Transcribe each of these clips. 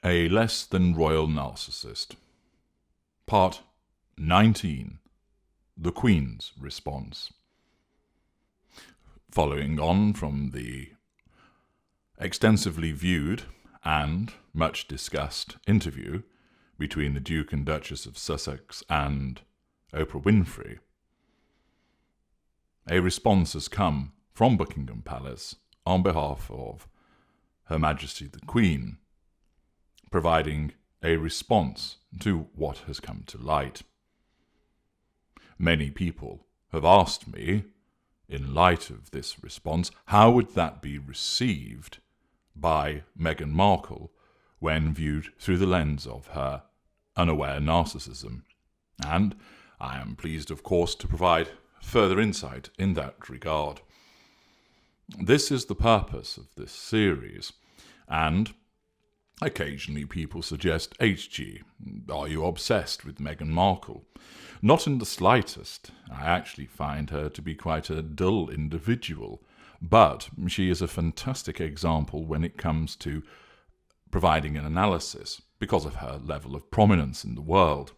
A Less Than Royal Narcissist. Part 19. The Queen's Response. Following on from the extensively viewed and much discussed interview between the Duke and Duchess of Sussex and Oprah Winfrey, a response has come from Buckingham Palace on behalf of Her Majesty the Queen, providing a response to what has come to light. Many people have asked me, in light of this response, how would that be received by Meghan Markle when viewed through the lens of her unaware narcissism? And I am pleased, of course, to provide further insight in that regard. This is the purpose of this series, and occasionally people suggest, HG, are you obsessed with Meghan Markle? Not in the slightest. I actually find her to be quite a dull individual, but she is a fantastic example when it comes to providing an analysis because of her level of prominence in the world.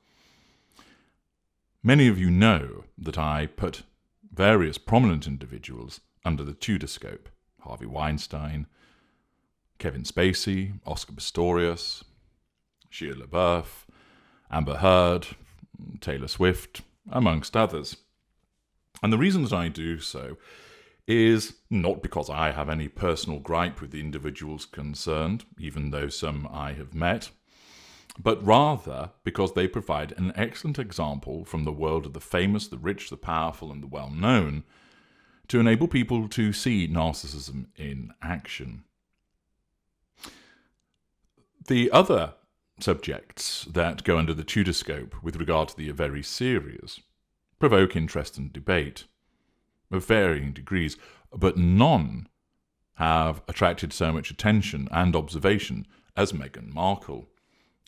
Many of you know that I put various prominent individuals under the Tudor scope: Harvey Weinstein, Kevin Spacey, Oscar Pistorius, Shia LaBeouf, Amber Heard, Taylor Swift, amongst others. And the reason that I do so is not because I have any personal gripe with the individuals concerned, even though some I have met, but rather because they provide an excellent example from the world of the famous, the rich, the powerful, and the well-known to enable people to see narcissism in action. The other subjects that go under the Tudor scope with regard to the very serious provoke interest and debate of varying degrees, but none have attracted so much attention and observation as Meghan Markle.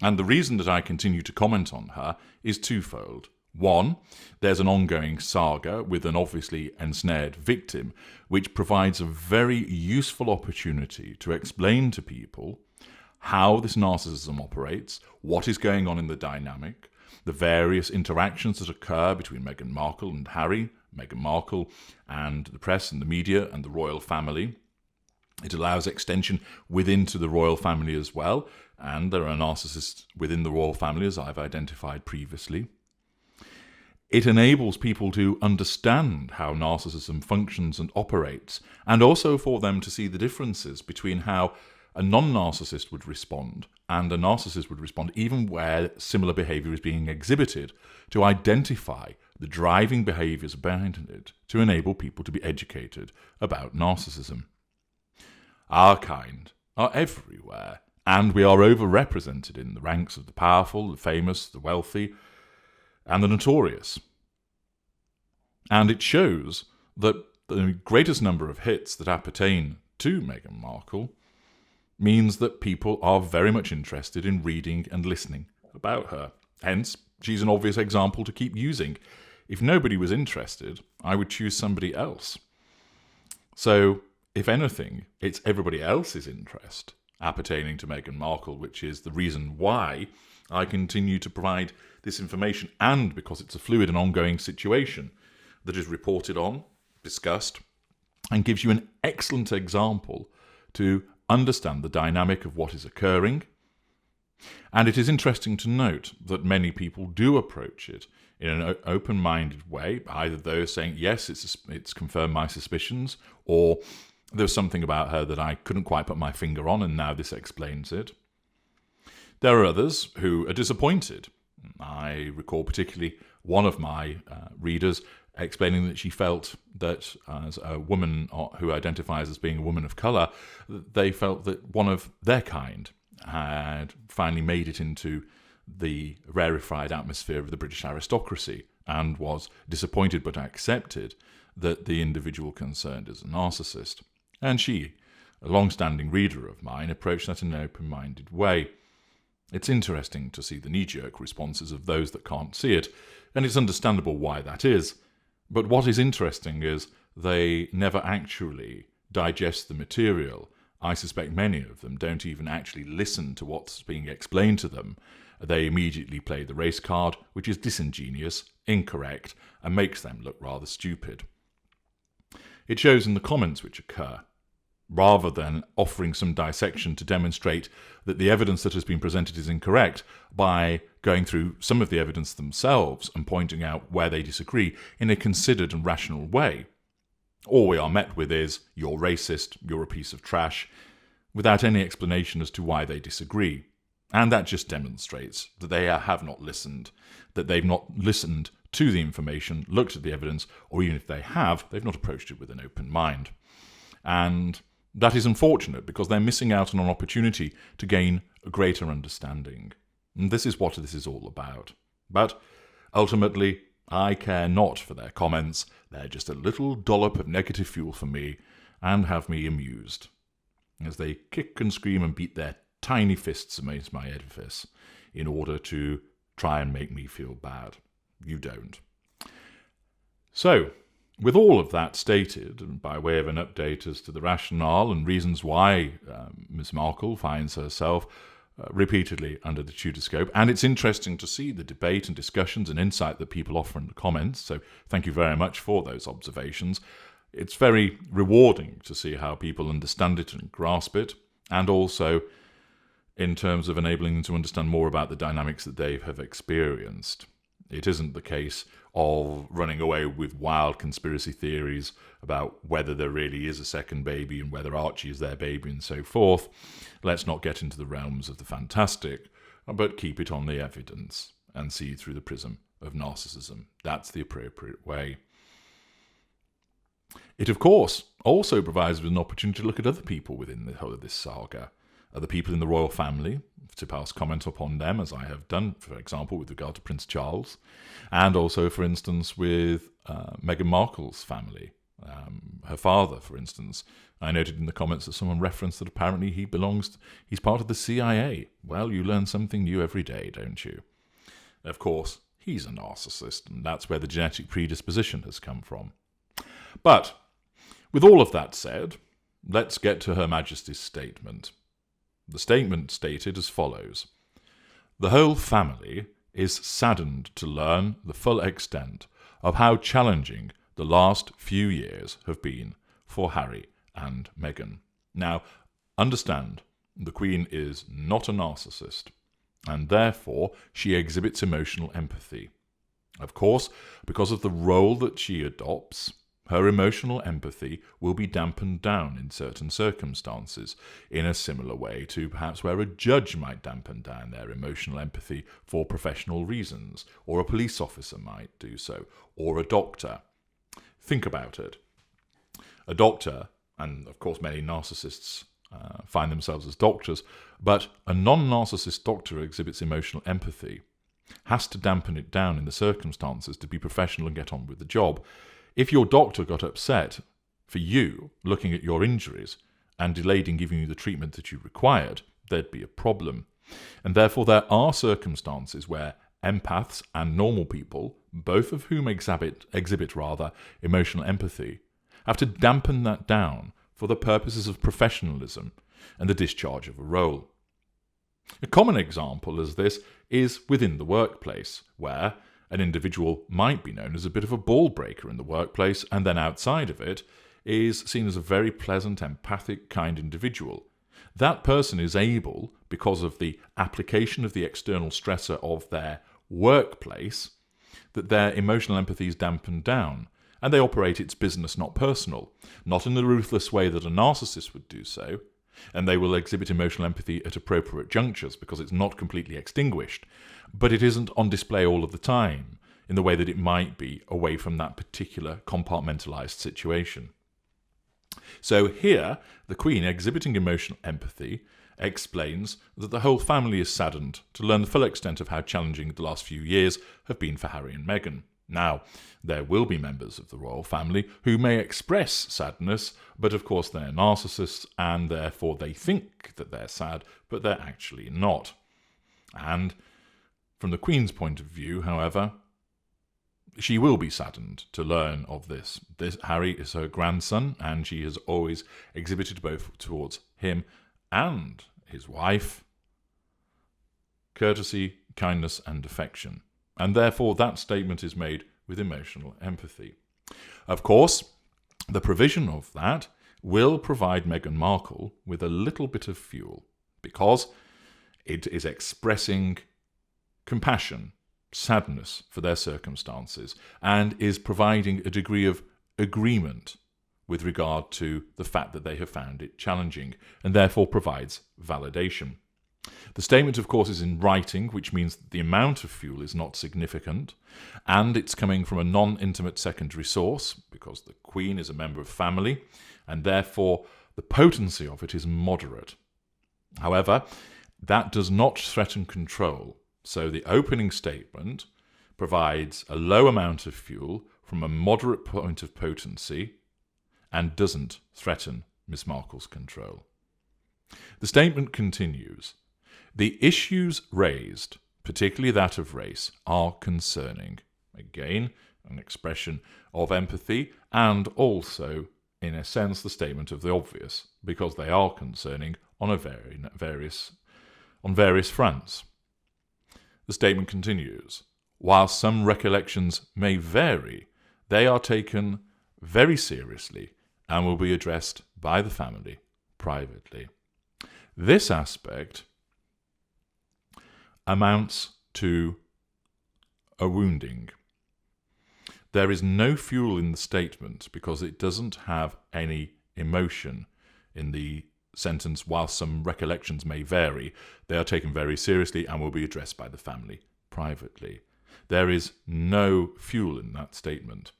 And the reason that I continue to comment on her is twofold. One, there's an ongoing saga with an obviously ensnared victim, which provides a very useful opportunity to explain to people how this narcissism operates, what is going on in the dynamic, the various interactions that occur between Meghan Markle and Harry, Meghan Markle and the press and the media and the royal family. It allows extension within to the royal family as well, and there are narcissists within the royal family, as I've identified previously. It enables people to understand how narcissism functions and operates, and also for them to see the differences between how a non-narcissist would respond and a narcissist would respond, even where similar behaviour is being exhibited, to identify the driving behaviours behind it, to enable people to be educated about narcissism. Our kind are everywhere, and we are overrepresented in the ranks of the powerful, the famous, the wealthy, and the notorious. And it shows that the greatest number of hits that appertain to Meghan Markle means that people are very much interested in reading and listening about her. Hence, she's an obvious example to keep using. If nobody was interested, I would choose somebody else. So, if anything, it's everybody else's interest appertaining to Meghan Markle, which is the reason why I continue to provide this information, and because it's a fluid and ongoing situation that is reported on, discussed, and gives you an excellent example to understand the dynamic of what is occurring. And it is interesting to note that many people do approach it in an open-minded way, either those saying, yes, it's confirmed my suspicions, or there's something about her that I couldn't quite put my finger on, and now this explains it. There are others who are disappointed. I recall particularly one of my readers explaining that she felt that as a woman who identifies as being a woman of colour, they felt that one of their kind had finally made it into the rarefied atmosphere of the British aristocracy and was disappointed but accepted that the individual concerned is a narcissist. And she, a long-standing reader of mine, approached that in an open-minded way. It's interesting to see the knee-jerk responses of those that can't see it, and it's understandable why that is. But what is interesting is they never actually digest the material I suspect many of them don't even actually listen to what's being explained to them. They immediately play the race card, which is disingenuous, incorrect, and makes them look rather stupid. It shows in the comments which occur. Rather than offering some dissection to demonstrate that the evidence that has been presented is incorrect by going through some of the evidence themselves and pointing out where they disagree in a considered and rational way, all we are met with is, you're racist, you're a piece of trash, without any explanation as to why they disagree. And that just demonstrates that they have not listened, that they've not listened to the information, looked at the evidence, or even if they have, they've not approached it with an open mind. And that is unfortunate because they're missing out on an opportunity to gain a greater understanding. And this is what this is all about. But ultimately, I care not for their comments. They're just a little dollop of negative fuel for me and have me amused as they kick and scream and beat their tiny fists against my edifice in order to try and make me feel bad. You don't. So, with all of that stated, and by way of an update as to the rationale and reasons why Ms. Markle finds herself repeatedly under the Tudor scope, and it's interesting to see the debate and discussions and insight that people offer in the comments, so thank you very much for those observations. It's very rewarding to see how people understand it and grasp it, and also in terms of enabling them to understand more about the dynamics that they have experienced. It isn't the case of running away with wild conspiracy theories about whether there really is a second baby and whether Archie is their baby and so forth. Let's not get into the realms of the fantastic, but keep it on the evidence and see through the prism of narcissism. That's the appropriate way. It, of course, also provides with an opportunity to look at other people within the whole of this saga. Other people in the royal family, to pass comment upon them, as I have done, for example, with regard to Prince Charles, and also, for instance, with Meghan Markle's family. Her father, for instance. I noted in the comments that someone referenced that apparently he's part of the CIA. Well, you learn something new every day, don't you? Of course, he's a narcissist, and that's where the genetic predisposition has come from. But, with all of that said, let's get to Her Majesty's statement. The statement stated as follows: "The whole family is saddened to learn the full extent of how challenging the last few years have been for Harry and Meghan." Now, understand, the Queen is not a narcissist, and therefore she exhibits emotional empathy. Of course, because of the role that she adopts, her emotional empathy will be dampened down in certain circumstances, in a similar way to perhaps where a judge might dampen down their emotional empathy for professional reasons, or a police officer might do so, or a doctor. Think about it. A doctor, and of course many narcissists find themselves as doctors, but a non-narcissist doctor who exhibits emotional empathy has to dampen it down in the circumstances to be professional and get on with the job. If your doctor got upset for you looking at your injuries and delayed in giving you the treatment that you required, there'd be a problem. And therefore there are circumstances where empaths and normal people, both of whom exhibit emotional empathy, have to dampen that down for the purposes of professionalism and the discharge of a role. A common example of this is within the workplace, where an individual might be known as a bit of a ball breaker in the workplace, and then outside of it is seen as a very pleasant, empathic, kind individual. That person is able, because of the application of the external stressor of their workplace, that their emotional empathy is dampened down, and they operate its business, not personal, not in the ruthless way that a narcissist would do so, and they will exhibit emotional empathy at appropriate junctures because it's not completely extinguished, but it isn't on display all of the time in the way that it might be away from that particular compartmentalized situation. So here, the Queen, exhibiting emotional empathy, explains that the whole family is saddened to learn the full extent of how challenging the last few years have been for Harry and Meghan. Now, there will be members of the royal family who may express sadness, but of course they're narcissists, and therefore they think that they're sad, but they're actually not. And from the Queen's point of view, however, she will be saddened to learn of this. Harry is her grandson, and she has always exhibited both towards him and his wife courtesy, kindness, and affection. And therefore that statement is made with emotional empathy. Of course, the provision of that will provide Meghan Markle with a little bit of fuel, because it is expressing compassion, sadness for their circumstances, and is providing a degree of agreement with regard to the fact that they have found it challenging, and therefore provides validation. The statement, of course, is in writing, which means that the amount of fuel is not significant, and it's coming from a non-intimate secondary source, because the Queen is a member of family, and therefore the potency of it is moderate. However, that does not threaten control, so the opening statement provides a low amount of fuel from a moderate point of potency and doesn't threaten Miss Markle's control. The statement continues: "The issues raised, particularly that of race, are concerning." Again, an expression of empathy, and also, in a sense, the statement of the obvious, because they are concerning on various fronts. The statement continues: "While some recollections may vary, they are taken very seriously and will be addressed by the family privately." This aspect amounts to a wounding. There is no fuel in the statement because it doesn't have any emotion in the sentence. "While some recollections may vary, they are taken very seriously and will be addressed by the family privately." There is no fuel in that statement.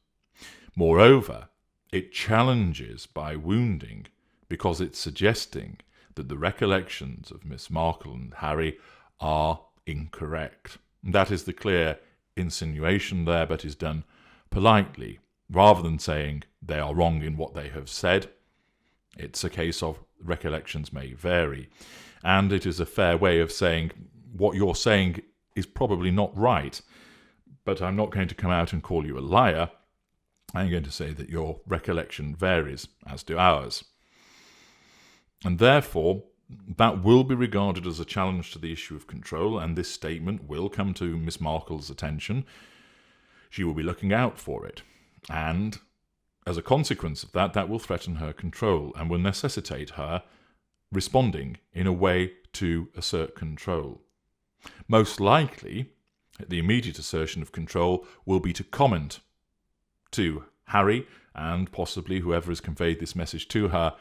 Moreover, it challenges by wounding because it's suggesting that the recollections of Miss Markle and Harry are incorrect. That is the clear insinuation there, but is done politely. Rather than saying they are wrong in what they have said, it's a case of recollections may vary. And it is a fair way of saying what you're saying is probably not right, but I'm not going to come out and call you a liar. I'm going to say that your recollection varies, as do ours. And therefore, that will be regarded as a challenge to the issue of control, and this statement will come to Miss Markle's attention. She will be looking out for it. And as a consequence of that, that will threaten her control and will necessitate her responding in a way to assert control. Most likely, the immediate assertion of control will be to comment to Harry and possibly whoever has conveyed this message to her,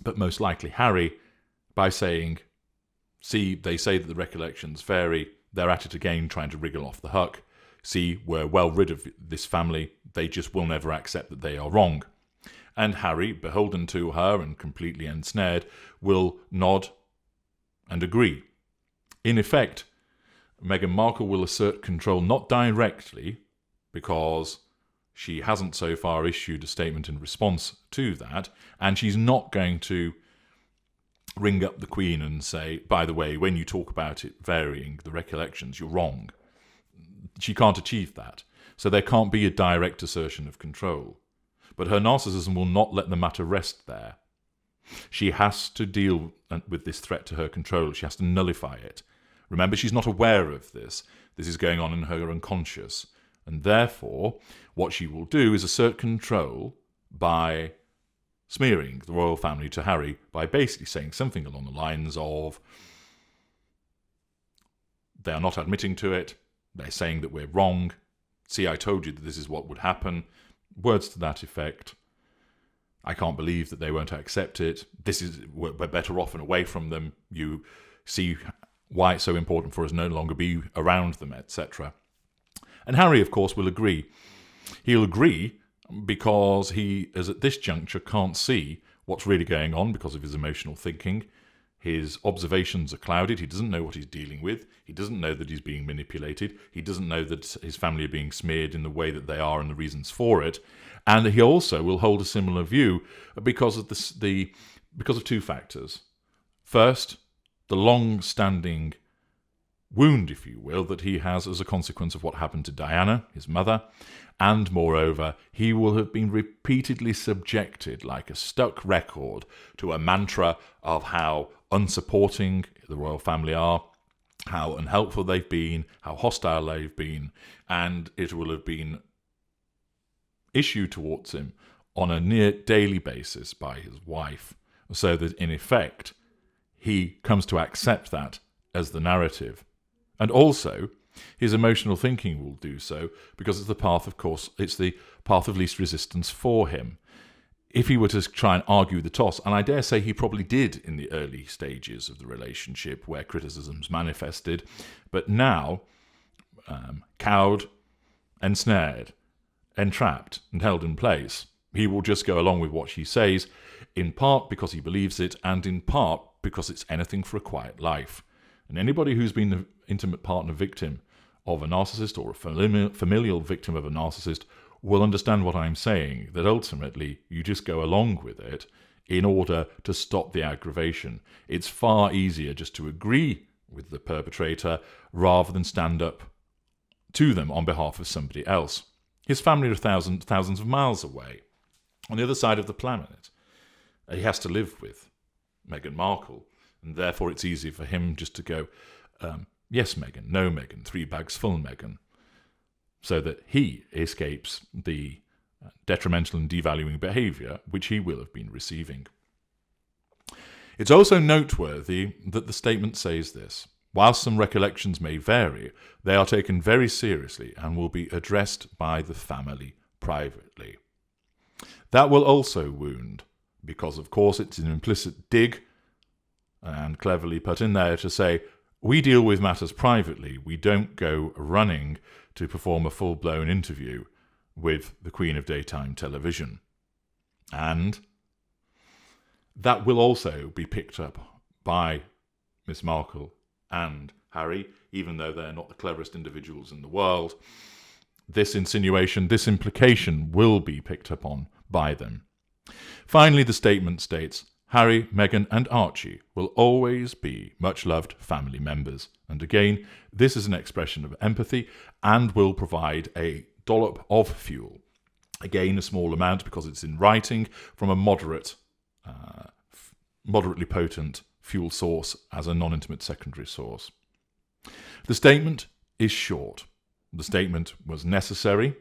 but most likely Harry, by saying, "See, they say that the recollections vary, they're at it again trying to wriggle off the hook. See, we're well rid of this family, they just will never accept that they are wrong." And Harry, beholden to her and completely ensnared, will nod and agree. In effect, Meghan Markle will assert control not directly, because she hasn't so far issued a statement in response to that, and she's not going to ring up the Queen and say, "By the way, when you talk about it varying the recollections, you're wrong." She can't achieve that, so there can't be a direct assertion of control. But her narcissism will not let the matter rest there. She has to deal with this threat to her control. She has to nullify it. Remember, she's not aware of this. This is going on in her unconscious. And therefore, what she will do is assert control by smearing the royal family to Harry, by basically saying something along the lines of, "They are not admitting to it. They're saying that we're wrong. See, I told you that this is what would happen." Words to that effect. "I can't believe that they won't accept it. We're better off and away from them. You see why it's so important for us no longer be around them," etc. And Harry, of course, will agree. He'll agree because he, as at this juncture, can't see what's really going on because of his emotional thinking. His observations are clouded. He doesn't know what he's dealing with. He doesn't know that he's being manipulated. He doesn't know that his family are being smeared in the way that they are and the reasons for it. And he also will hold a similar view because of because of two factors. First, the long-standing wound, if you will, that he has as a consequence of what happened to Diana, his mother, and moreover, he will have been repeatedly subjected, like a stuck record, to a mantra of how unsupporting the royal family are, how unhelpful they've been, how hostile they've been, and it will have been issued towards him on a near daily basis by his wife, so that in effect he comes to accept that as the narrative. And also, his emotional thinking will do so because it's the path, of course, it's the path of least resistance for him. If he were to try and argue the toss, and I dare say he probably did in the early stages of the relationship where criticisms manifested, but now, cowed, ensnared, entrapped, and held in place, he will just go along with what she says, in part because he believes it, and in part because it's anything for a quiet life. And anybody who's been the intimate partner victim of a narcissist or a familial victim of a narcissist will understand what I'm saying, that ultimately you just go along with it in order to stop the aggravation. It's far easier just to agree with the perpetrator rather than stand up to them on behalf of somebody else. His family are thousands of miles away, on the other side of the planet. He has to live with Meghan Markle, and therefore it's easy for him just to go, yes, Meghan, no, Meghan, 3 bags full, Meghan, so that he escapes the detrimental and devaluing behaviour which he will have been receiving. It's also noteworthy that the statement says this: whilst some recollections may vary, they are taken very seriously and will be addressed by the family privately. That will also wound, because of course it's an implicit dig and cleverly put in there to say, we deal with matters privately, we don't go running to perform a full-blown interview with the Queen of Daytime Television. And that will also be picked up by Miss Markle and Harry, even though they're not the cleverest individuals in the world. This insinuation, this implication will be picked up on by them. Finally, the statement states, Harry, Meghan and Archie will always be much-loved family members. And again, this is an expression of empathy and will provide a dollop of fuel. Again, a small amount because it's in writing from a moderately potent fuel source as a non-intimate secondary source. The statement is short. The statement was necessary,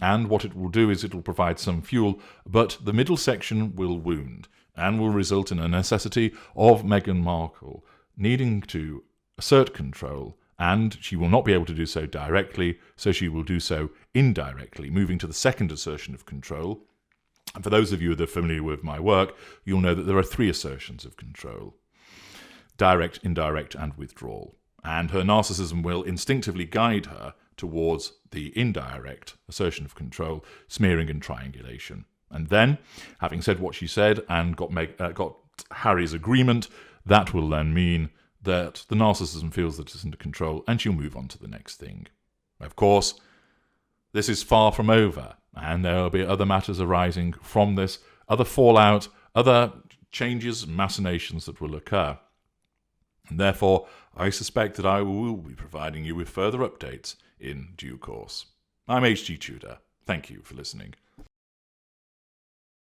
and what it will do is it will provide some fuel, but the middle section will wound and will result in a necessity of Meghan Markle needing to assert control, and she will not be able to do so directly, so she will do so indirectly, moving to the second assertion of control. And for those of you that are familiar with my work, you'll know that there are 3 assertions of control: direct, indirect, and withdrawal. And her narcissism will instinctively guide her towards the indirect assertion of control, smearing and triangulation. And then, having said what she said and got Harry's agreement, that will then mean that the narcissism feels that it's under control and she'll move on to the next thing. Of course, this is far from over, and there will be other matters arising from this, other fallout, other changes and machinations that will occur. And therefore, I suspect that I will be providing you with further updates in due course. I'm H.G. Tudor. Thank you for listening.